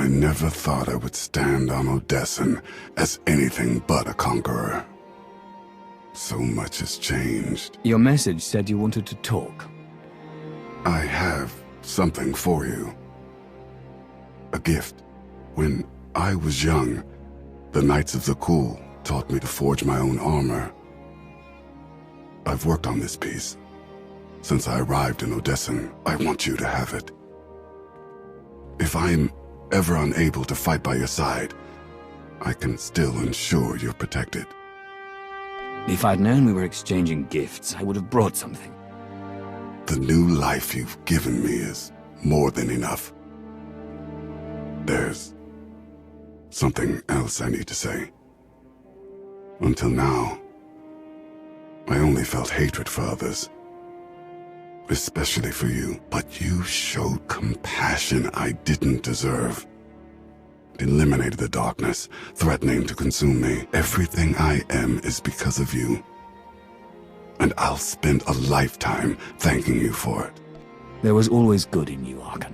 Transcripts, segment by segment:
I never thought I would stand on Odessen as anything but a conqueror. So much has changed. Your message said you wanted to talk. I have something for you. A gift. When I was young, the Knights of the Cool taught me to forge my own armor. I've worked on this piece. Since I arrived in Odessen, I want you to have it. If I'm ever unable to fight by your side, I can still ensure you're protected. If I'd known we were exchanging gifts, I would have brought something. The new life you've given me is more than enough. There's something else I need to say. Until now, I only felt hatred for others. Especially for you, but you showed compassion I didn't deserve. Eliminated the darkness, threatening to consume me. Everything I am is because of you. And I'll spend a lifetime thanking you for it. There was always good in you, Arkan.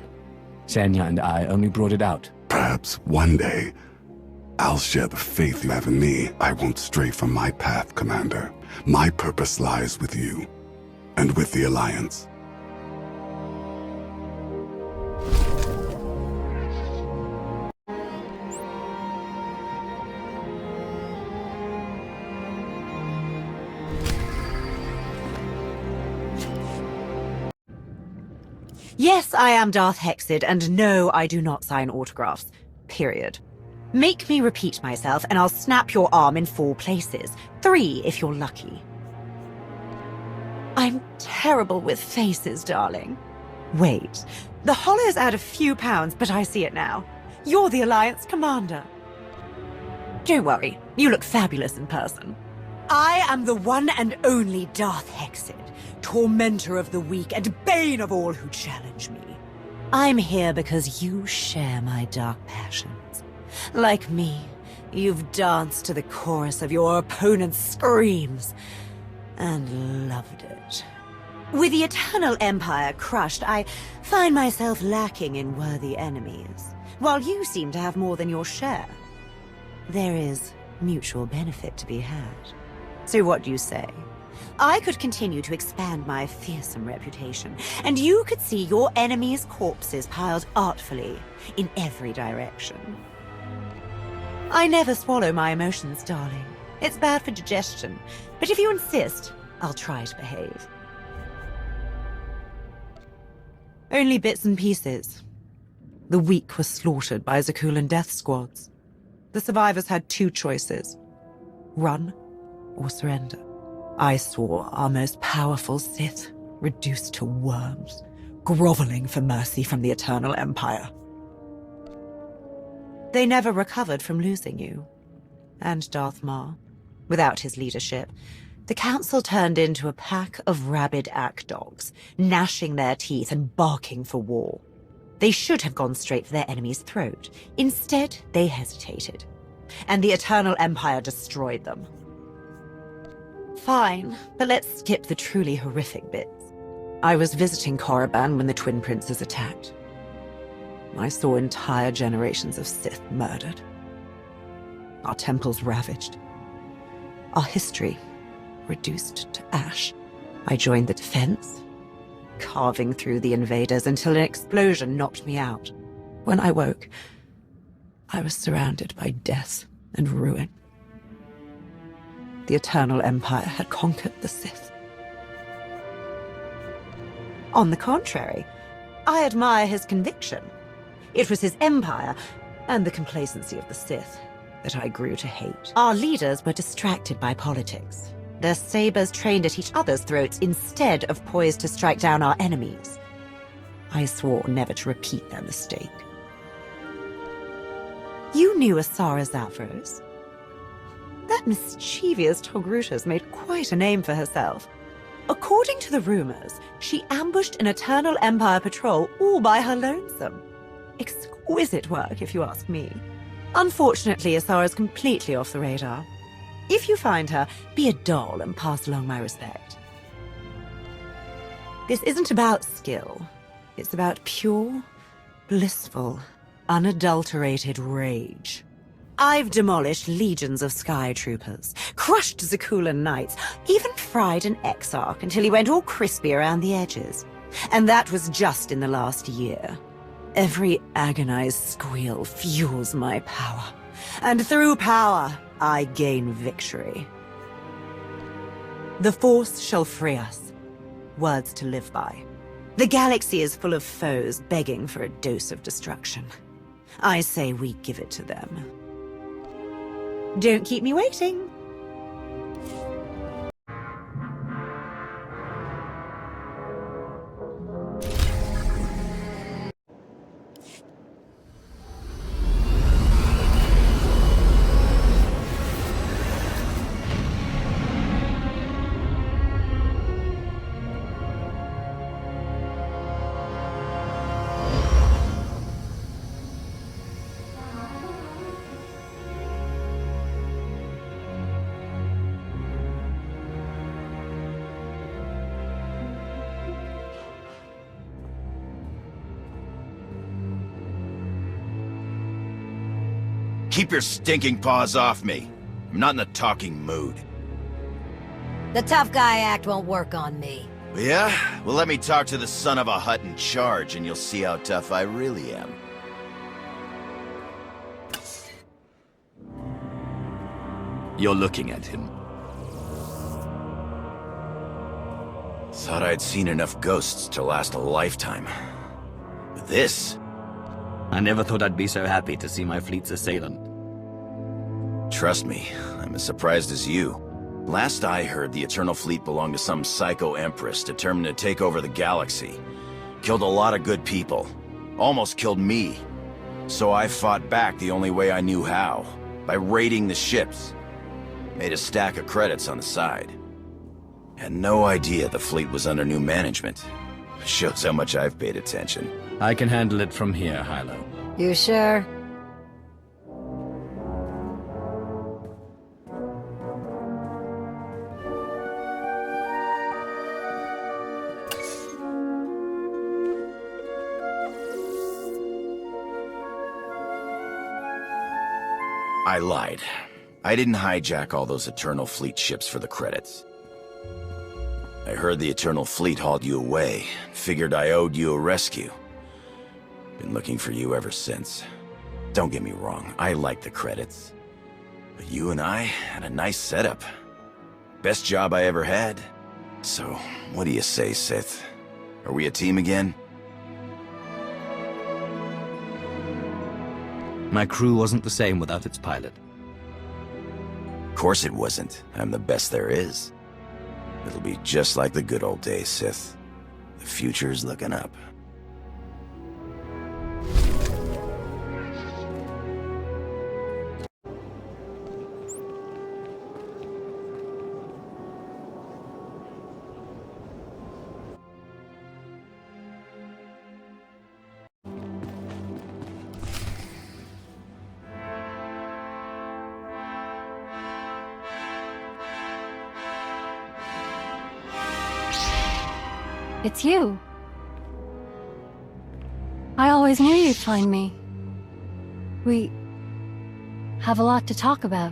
Senya and I only brought it out. Perhaps one day, I'll share the faith you have in me. I won't stray from my path, Commander. My purpose lies with you, and with the Alliance. Yes, I am Darth Hexid, and no, I do not sign autographs. Period. Make me repeat myself, and I'll snap your arm in 4 places. 3, if you're lucky. I'm terrible with faces, darling. Wait, the hollows add a few pounds, but I see it now. You're the Alliance Commander. Don't worry, you look fabulous in person. I am the one and only Darth Hexid, tormentor of the weak and bane of all who challenge me. I'm here because you share my dark passions. Like me, you've danced to the chorus of your opponent's screams and loved it. With the Eternal Empire crushed, I find myself lacking in worthy enemies, while you seem to have more than your share. There is mutual benefit to be had. So what do you say? I could continue to expand my fearsome reputation, and you could see your enemies' corpses piled artfully in every direction. I never swallow my emotions, darling. It's bad for digestion, but if you insist, I'll try to behave. Only bits and pieces. The weak were slaughtered by Zakulan death squads. The survivors had 2 choices: run or surrender. I saw our most powerful Sith reduced to worms, groveling for mercy from the Eternal Empire. They never recovered from losing you, and Darth Maul. Without his leadership, the Council turned into a pack of rabid ack dogs, gnashing their teeth and barking for war. They should have gone straight for their enemy's throat. Instead, they hesitated, and the Eternal Empire destroyed them. Fine, but let's skip the truly horrific bits. I was visiting Korriban when the Twin Princes attacked. I saw entire generations of Sith murdered. Our temples ravaged. Our history reduced to ash. I joined the defense, carving through the invaders until an explosion knocked me out. When I woke, I was surrounded by death and ruin. The Eternal Empire had conquered the Sith. On the contrary, I admire his conviction. It was his empire and the complacency of the Sith that I grew to hate. Our leaders were distracted by politics, their sabers trained at each other's throats instead of poised to strike down our enemies. I swore never to repeat their mistake. You knew Asara Zavros. That mischievous Togrutas made quite a name for herself. According to the rumors, she ambushed an Eternal Empire patrol all by her lonesome. Exquisite work, if you ask me. Unfortunately, Asara's completely off the radar. If you find her, be a doll and pass along my respect. This isn't about skill. It's about pure, blissful unadulterated rage. I've demolished legions of sky troopers, crushed Zakulan knights, even fried an Exarch until he went all crispy around the edges. And that was just in the last year. Every agonized squeal fuels my power. And through power, I gain victory. The Force shall free us. Words to live by. The galaxy is full of foes begging for a dose of destruction. I say we give it to them. Don't keep me waiting. Keep your stinking paws off me. I'm not in the talking mood. The tough guy act won't work on me. Yeah? Well, let me talk to the son of a Hutt in charge, and you'll see how tough I really am. You're looking at him. Thought I'd seen enough ghosts to last a lifetime. But this... I never thought I'd be so happy to see my fleet's assailant. Trust me, I'm as surprised as you. Last I heard, the Eternal Fleet belonged to some psycho empress determined to take over the galaxy. Killed a lot of good people. Almost killed me. So I fought back the only way I knew how. By raiding the ships. Made a stack of credits on the side. Had no idea the fleet was under new management. Shows how much I've paid attention. I can handle it from here, Hilo. You sure? I lied. I didn't hijack all those Eternal Fleet ships for the credits. I heard the Eternal Fleet hauled you away. Figured I owed you a rescue. Been looking for you ever since. Don't get me wrong, I like the credits. But you and I had a nice setup. Best job I ever had. So, what do you say, Sith? Are we a team again? My crew wasn't the same without its pilot. Of course it wasn't. I'm the best there is. It'll be just like the good old days, Sith. The future's looking up. It's you. I always knew you'd find me. We have a lot to talk about,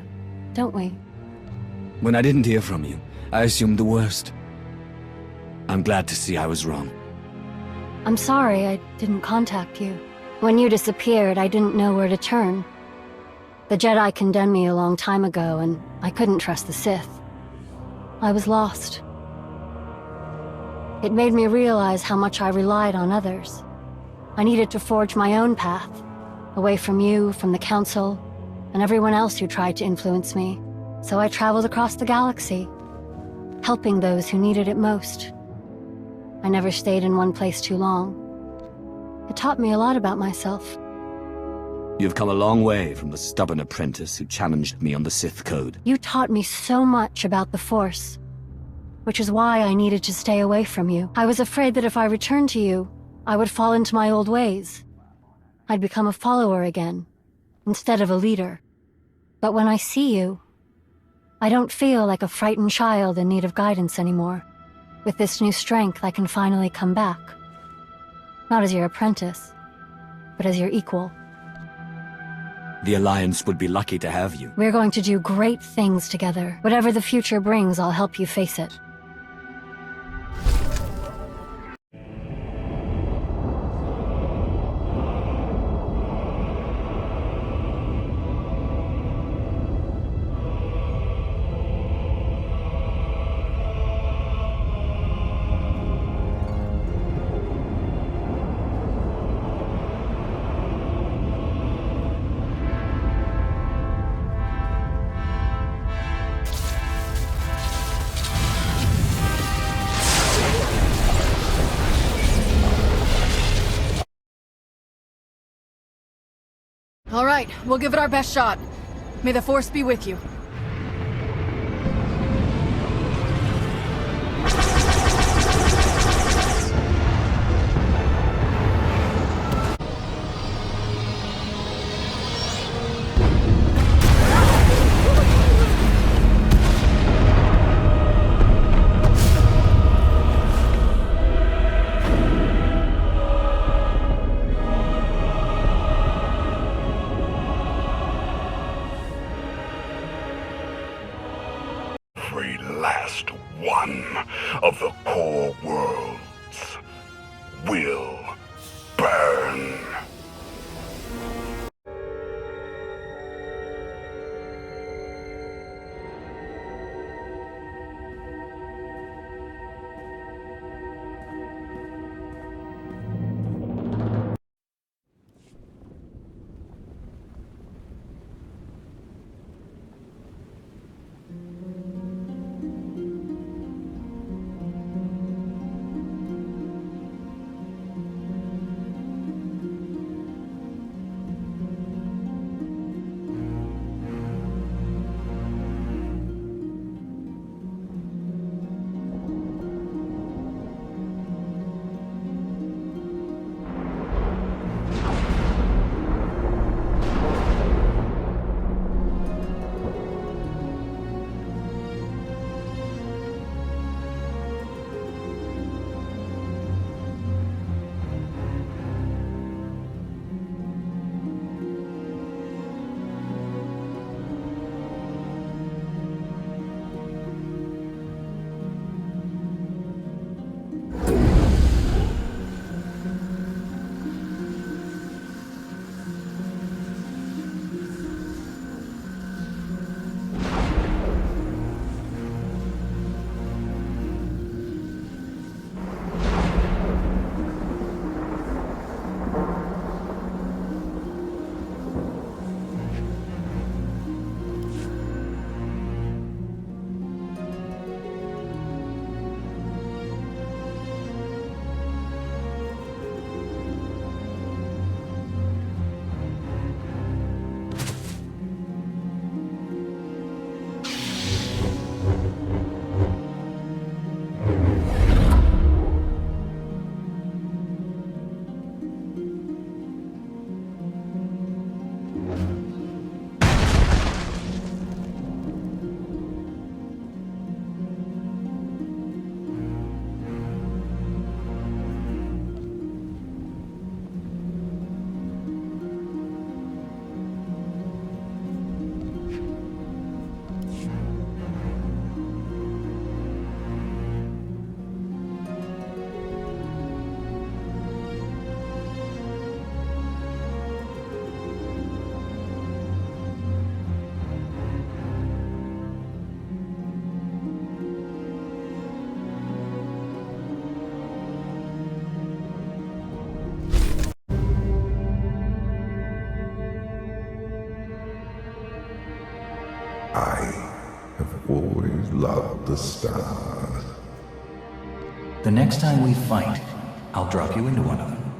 don't we? When I didn't hear from you, I assumed the worst. I'm glad to see I was wrong. I'm sorry I didn't contact you. When you disappeared, I didn't know where to turn. The Jedi condemned me a long time ago, and I couldn't trust the Sith. I was lost. It made me realize how much I relied on others. I needed to forge my own path, away from you, from the Council, and everyone else who tried to influence me. So I traveled across the galaxy, helping those who needed it most. I never stayed in one place too long. It taught me a lot about myself. You've come a long way from the stubborn apprentice who challenged me on the Sith Code. You taught me so much about the Force, which is why I needed to stay away from you. I was afraid that if I returned to you, I would fall into my old ways. I'd become a follower again, instead of a leader. But when I see you, I don't feel like a frightened child in need of guidance anymore. With this new strength, I can finally come back. Not as your apprentice, but as your equal. The Alliance would be lucky to have you. We're going to do great things together. Whatever the future brings, I'll help you face it. All right, we'll give it our best shot. May the Force be with you. Last one of the core worlds will burn. I have always loved the stars. The next time we fight, I'll drop you into one of them.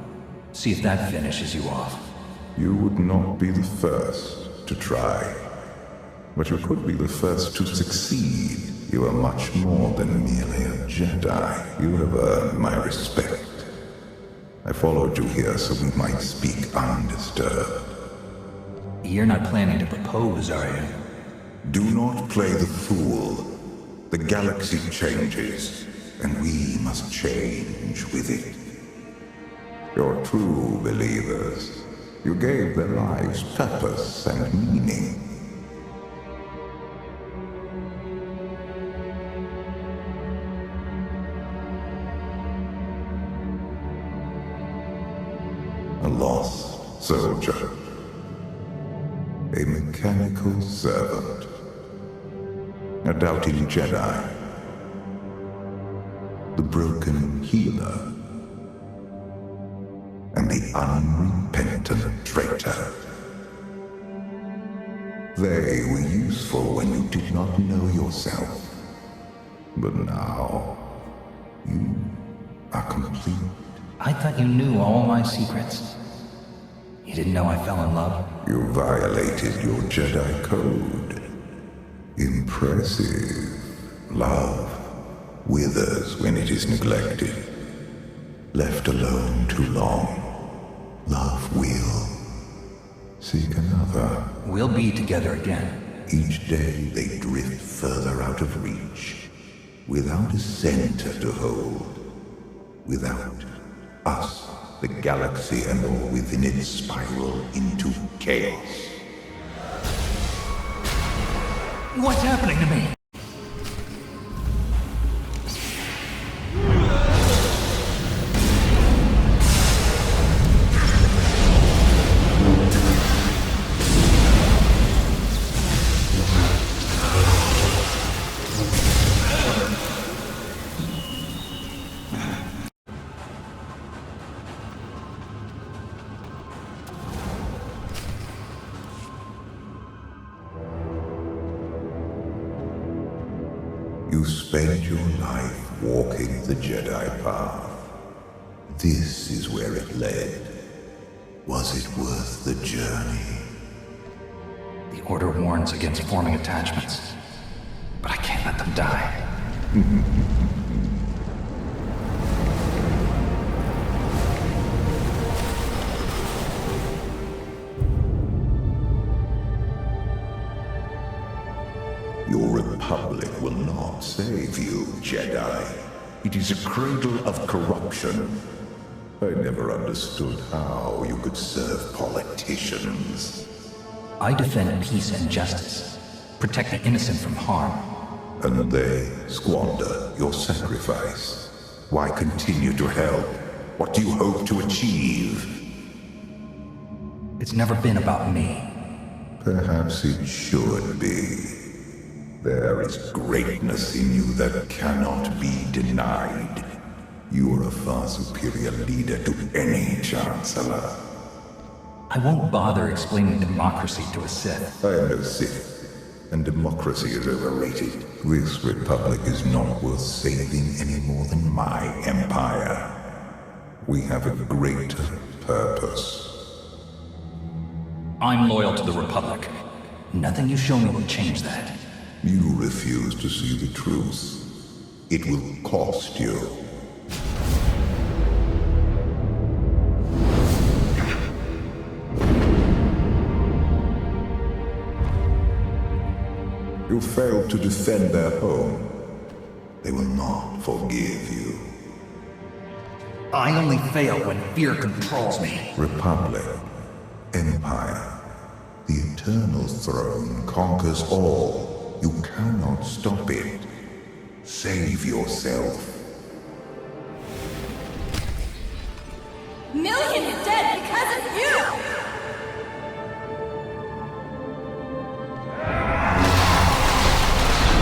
See if that finishes you off. You would not be the first to try, but you could be the first to succeed. You are much more than merely a Jedi. You have earned my respect. I followed you here so we might speak undisturbed. You're not planning to propose, are you? Do not play the fool. The galaxy changes, and we must change with it. You're true believers. You gave their lives purpose and meaning. A lost soldier. A mechanical servant. A doubting Jedi. The broken healer. And the unrepentant traitor. They were useful when you did not know yourself. But now, you are complete. I thought you knew all my secrets. You didn't know I fell in love? You violated your Jedi code. Impressive. Love withers when it is neglected. Left alone too long. Love will seek another. We'll be together again. Each day they drift further out of reach, without a center to hold. Without us, the galaxy and all within it spiral into chaos. What's happening to me? You spend your life walking the Jedi path. This is where it led. Was it worth the journey? The Order warns against forming attachments, but I can't let them die. Your Republic will not save you, Jedi. It is a cradle of corruption. I never understood how you could serve politicians. I defend peace and justice, protect the innocent from harm. And they squander your sacrifice. Why continue to help? What do you hope to achieve? It's never been about me. Perhaps it should be. There is greatness in you that cannot be denied. You are a far superior leader to any Chancellor. I won't bother explaining democracy to a Sith. I am no Sith, and democracy is overrated. This Republic is not worth saving any more than my empire. We have a greater purpose. I'm loyal to the Republic. Nothing you show me will change that. You refuse to see the truth. It will cost you. You failed to defend their home. They will not forgive you. I only fail when fear controls me. Republic, Empire, the eternal throne conquers all. You cannot stop it. Save yourself. Millions dead because of you!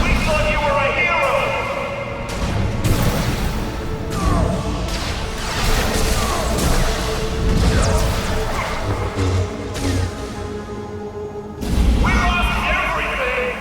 We thought you were a hero! We lost everything!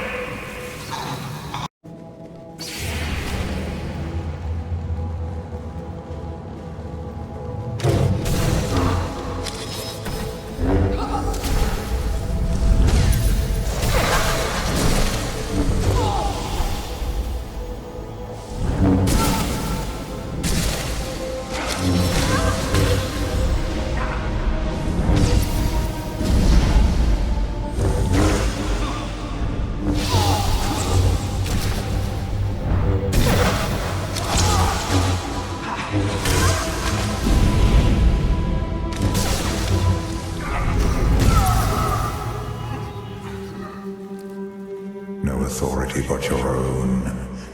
authority but your own.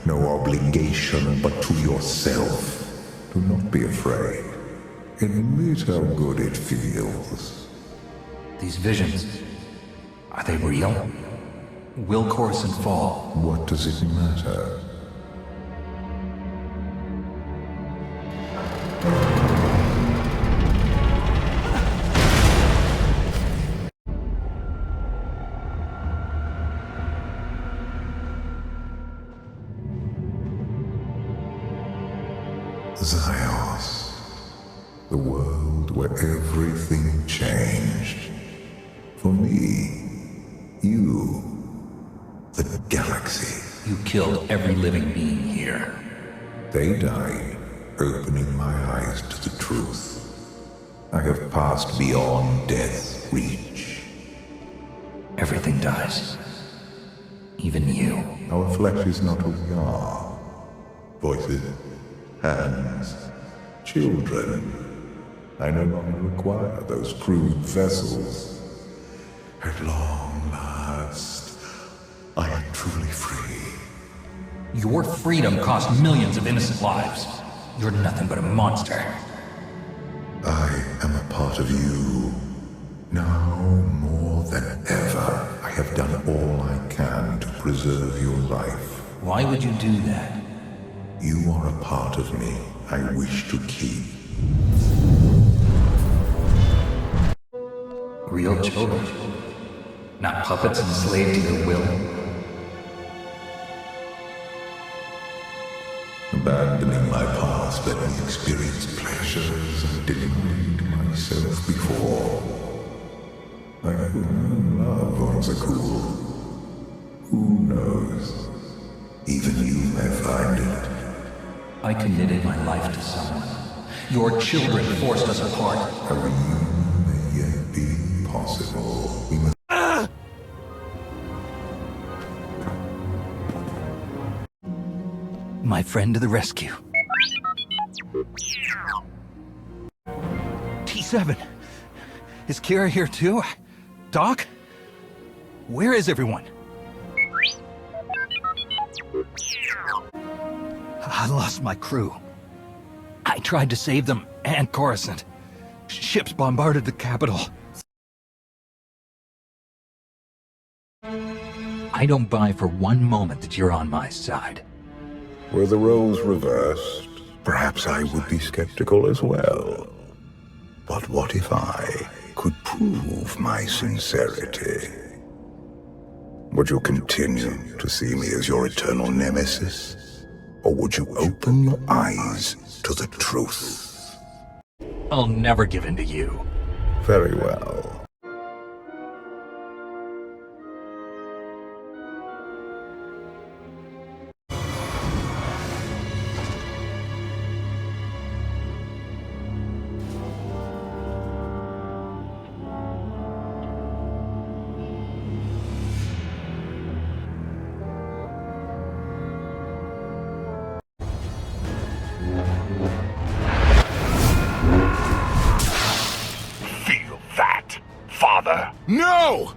No obligation but to yourself. Do not be afraid. Admit how good it feels. These visions, are they real? Will Coruscant fall? What does it matter? Zios, the world where everything changed. For me, you, the galaxy. You killed every living being here. They died, opening my eyes to the truth. I have passed beyond death's reach. Everything dies. Even you. Our flesh is not who we are. Voices, hands, children. I no longer require those crude vessels. At long last, I am truly free. Your freedom cost millions of innocent lives. You're nothing but a monster. I am a part of you. Now more than ever, I have done all I can to preserve your life. Why would you do that? You are a part of me I wish to keep. Real children. Not puppets enslaved to your will. Abandoning my past, let me experience pleasures I denied myself before. I love Onzacool. Who knows? Even you may find it. I committed my life to someone. Your children forced us apart. A reunion may yet be possible. We must... My friend to the rescue. T7. Is Kira here too? Doc? Where is everyone? I lost my crew. I tried to save them and Coruscant. Ships bombarded the capital. I don't buy for one moment that you're on my side. Were the roles reversed, perhaps I would be skeptical as well. But what if I could prove my sincerity? Would you continue to see me as your eternal nemesis? Or would you open your eyes to the truth? I'll never give in to you. Very well. No!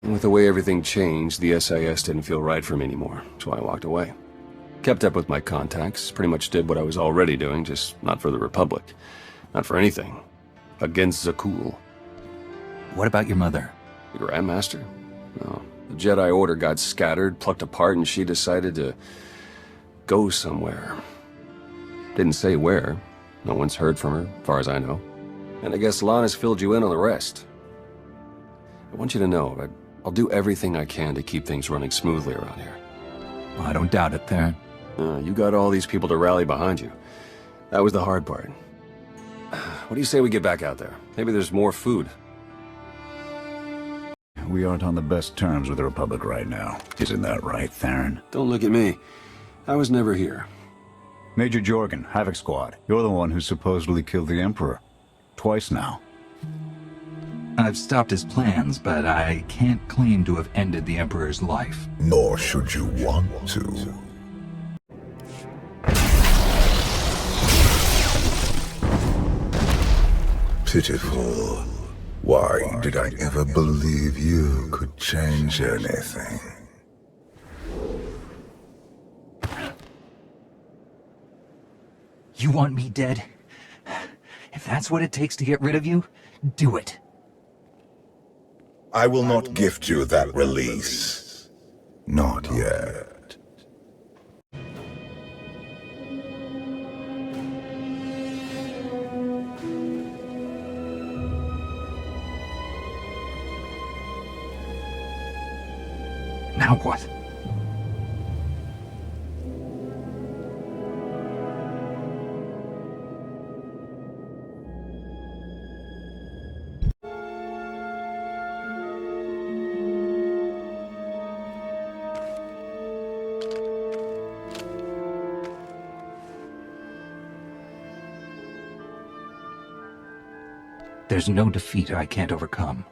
With the way everything changed, the SIS didn't feel right for me anymore, so I walked away. Kept up with my contacts, pretty much did what I was already doing, just not for the Republic. Not for anything. Against Zakuul. What about your mother? The Grandmaster? No. The Jedi Order got scattered, plucked apart, and she decided to go somewhere. Didn't say where. No one's heard from her, as far as I know. And I guess Lana's filled you in on the rest. I want you to know, I'll do everything I can to keep things running smoothly around here. Well, I don't doubt it, Theron. You got all these people to rally behind you. That was the hard part. What do you say we get back out there? Maybe there's more food. We aren't on the best terms with the Republic right now. Isn't that right, Theron? Don't look at me. I was never here. Major Jorgen, Havoc Squad. You're the one who supposedly killed the Emperor. Twice now. I've stopped his plans, but I can't claim to have ended the Emperor's life. Nor should you want to. Pitiful. Why did I ever believe you could change anything? You want me dead? If that's what it takes to get rid of you, do it. I will not gift you that release. Not yet. Now what? There's no defeat I can't overcome.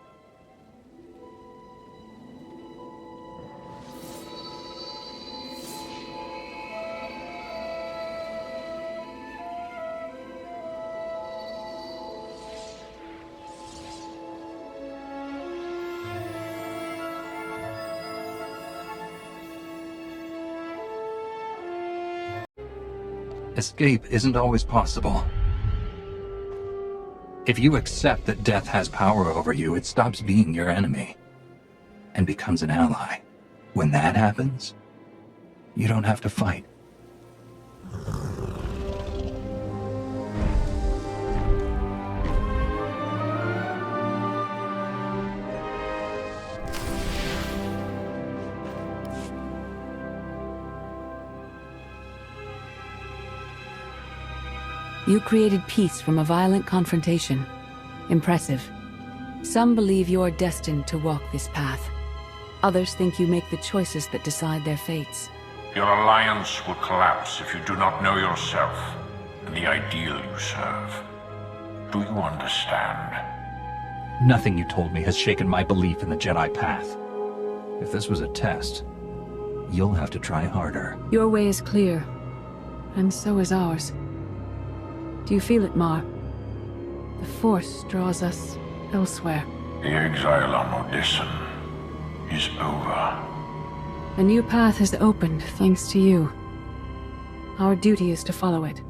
Escape isn't always possible. If you accept that death has power over you, it stops being your enemy and becomes an ally. When that happens, you don't have to fight. You created peace from a violent confrontation. Impressive. Some believe you're destined to walk this path. Others think you make the choices that decide their fates. Your alliance will collapse if you do not know yourself and the ideal you serve. Do you understand? Nothing you told me has shaken my belief in the Jedi path. If this was a test, you'll have to try harder. Your way is clear, and so is ours. Do you feel it, Mar? The Force draws us elsewhere. The exile on Odyssin is over. A new path has opened thanks to you. Our duty is to follow it.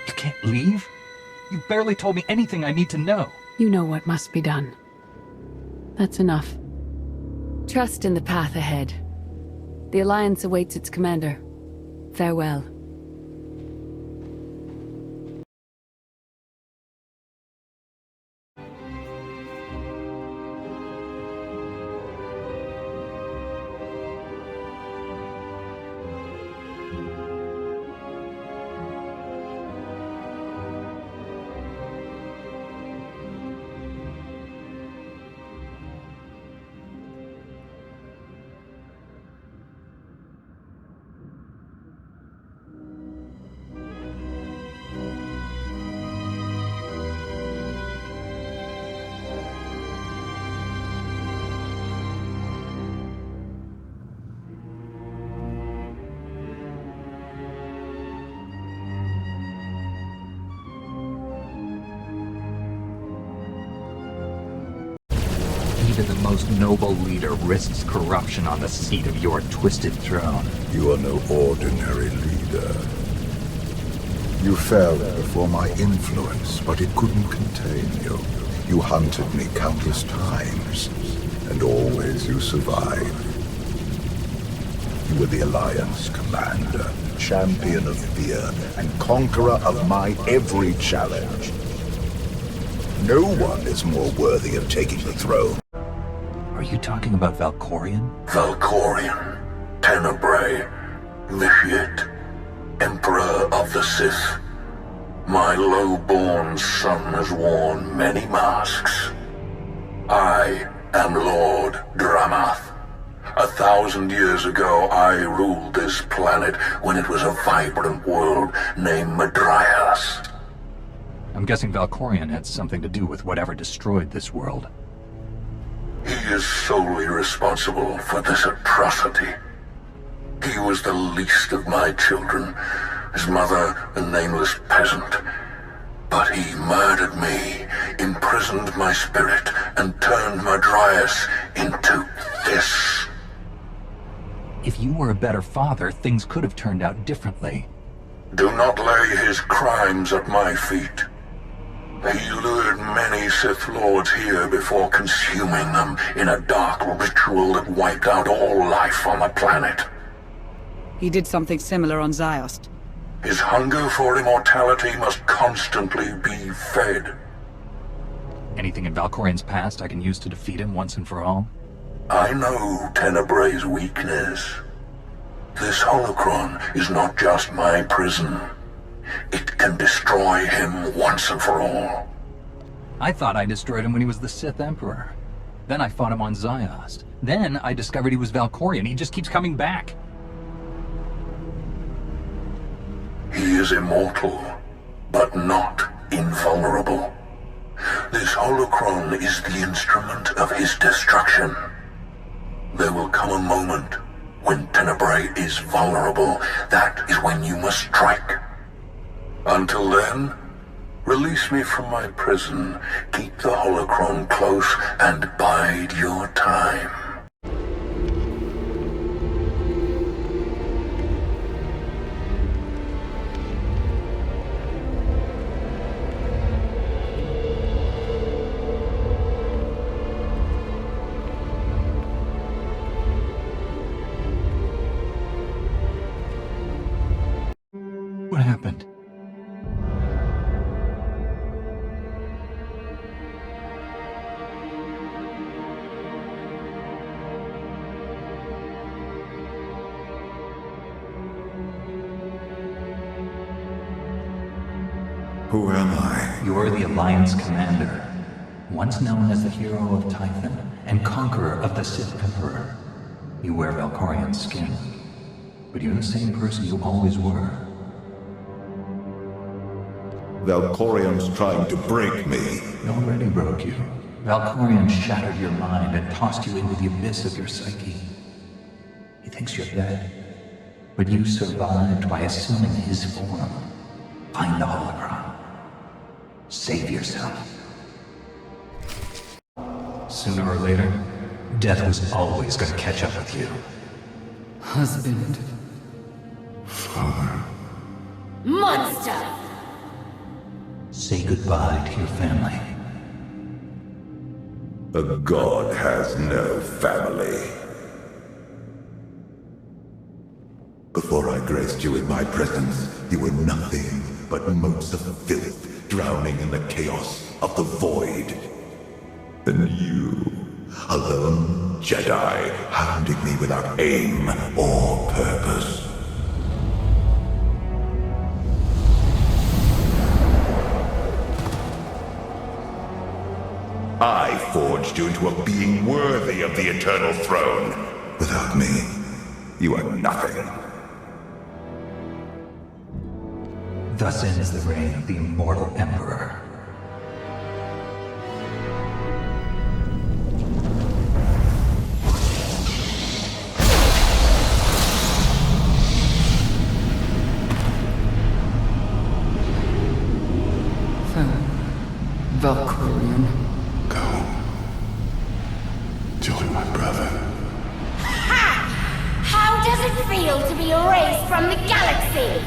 You can't leave? You barely told me anything I need to know. You know what must be done. That's enough. Trust in the path ahead. The Alliance awaits its commander. Farewell. Even the most noble leader risks corruption on the seat of your twisted throne. You are no ordinary leader. You fell before my influence, but it couldn't contain you. You hunted me countless times, and always you survived. You were the Alliance commander, champion of fear, and conqueror of my every challenge. No one is more worthy of taking the throne. Are you talking about Valkorion? Valkorion, Tenebrae, Vitiate, Emperor of the Sith. My low-born son has worn many masks. I am Lord Dramath, 1,000 years ago, I ruled this planet when it was a vibrant world named Madrias. I'm guessing Valkorion had something to do with whatever destroyed this world. He is solely responsible for this atrocity. He was the least of my children, his mother a nameless peasant. But he murdered me, imprisoned my spirit, and turned Madrias into this. If you were a better father, things could have turned out differently. Do not lay his crimes at my feet. He lured many Sith Lords here before consuming them in a dark ritual that wiped out all life on the planet. He did something similar on Ziost. His hunger for immortality must constantly be fed. Anything in Valkorion's past I can use to defeat him once and for all? I know Tenebrai's weakness. This holocron is not just my prison. It can destroy him once and for all. I thought I destroyed him when he was the Sith Emperor. Then I fought him on Ziost. Then I discovered he was Valkorion. He just keeps coming back. He is immortal, but not invulnerable. This holocron is the instrument of his destruction. There will come a moment when Tenebrae is vulnerable. That is when you must strike. Until then, release me from my prison, keep the holocron close, and bide your time. What happened? Who am I? You're the Alliance Commander, once known as the Hero of Typhon and Conqueror of the Sith Emperor. You wear Valkorion's skin, but you're the same person you always were. Valkorion's trying to break me. He already broke you. Valkorion shattered your mind and tossed you into the abyss of your psyche. He thinks you're dead, but you survived by assuming his form. Find the holocron. Save yourself. Sooner or later, death was always going to catch up with you. Husband. Father. Monster! Say goodbye to your family. A god has no family. Before I graced you in my presence, you were nothing but motes of filth drowning in the chaos of the void. And you, a lone Jedi, hounding me without aim or purpose. I forged you into a being worthy of the Eternal Throne. Without me, you are nothing. Thus ends the reign of the immortal Emperor. Valkorion. Go. Join my brother. Ha! How does it feel to be erased from the galaxy?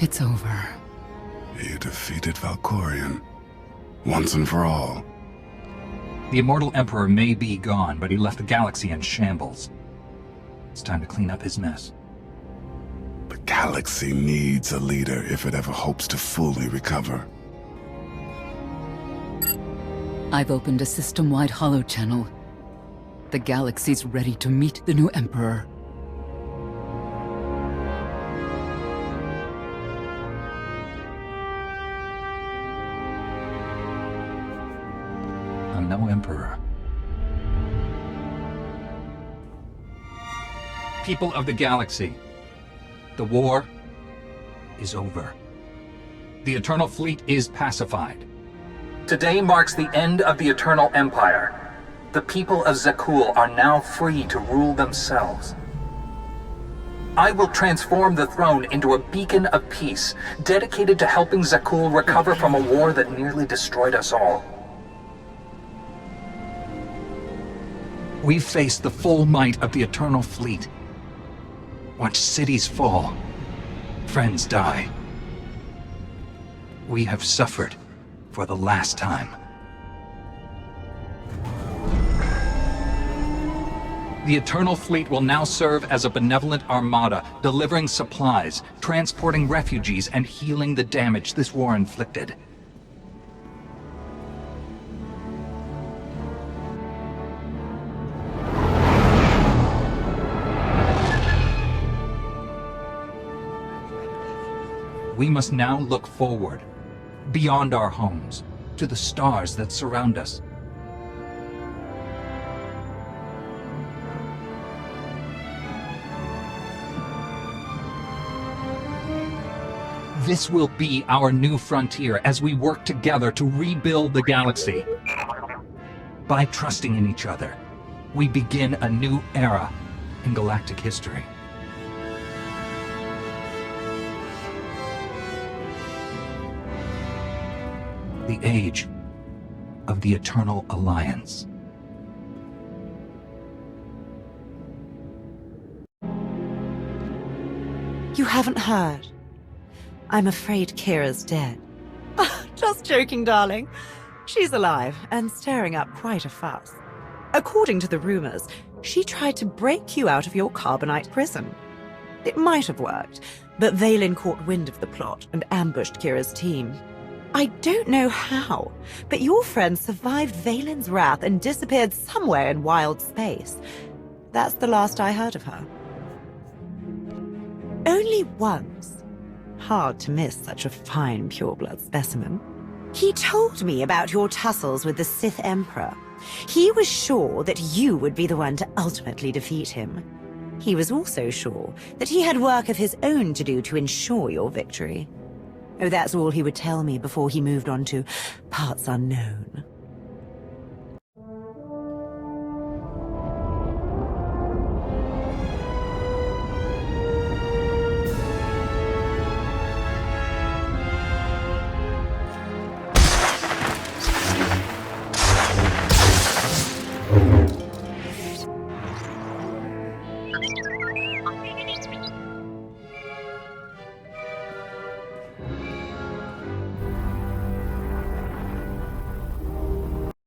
It's over. You defeated Valkorion. once and for all. The Immortal Emperor may be gone, but he left the galaxy in shambles. It's time to clean up his mess. The galaxy needs a leader if it ever hopes to fully recover. I've opened a system-wide holo channel. The galaxy's ready to meet the new Emperor. No Emperor. People of the galaxy, the war is over. The Eternal Fleet is pacified. Today marks the end of the Eternal Empire. The people of Zakuul are now free to rule themselves. I will transform the throne into a beacon of peace, dedicated to helping Zakuul recover from a war that nearly destroyed us all. We've faced the full might of the Eternal Fleet. Watched cities fall, friends die. We have suffered for the last time. The Eternal Fleet will now serve as a benevolent armada, delivering supplies, transporting refugees, and healing the damage this war inflicted. We must now look forward, beyond our homes, to the stars that surround us. This will be our new frontier as we work together to rebuild the galaxy. By trusting in each other, we begin a new era in galactic history. The age of the Eternal Alliance. You haven't heard. I'm afraid Kira's dead. Just joking, darling. She's alive and stirring up quite a fuss. According to the rumors, she tried to break you out of your carbonite prison. It might have worked, but Vaylin caught wind of the plot and ambushed Kira's team. I don't know how, but your friend survived Vaylin's wrath and disappeared somewhere in wild space. That's the last I heard of her. Only once. Hard to miss such a fine pureblood specimen. He told me about your tussles with the Sith Emperor. He was sure that you would be the one to ultimately defeat him. He was also sure that he had work of his own to do to ensure your victory. Oh, that's all he would tell me before he moved on to parts unknown.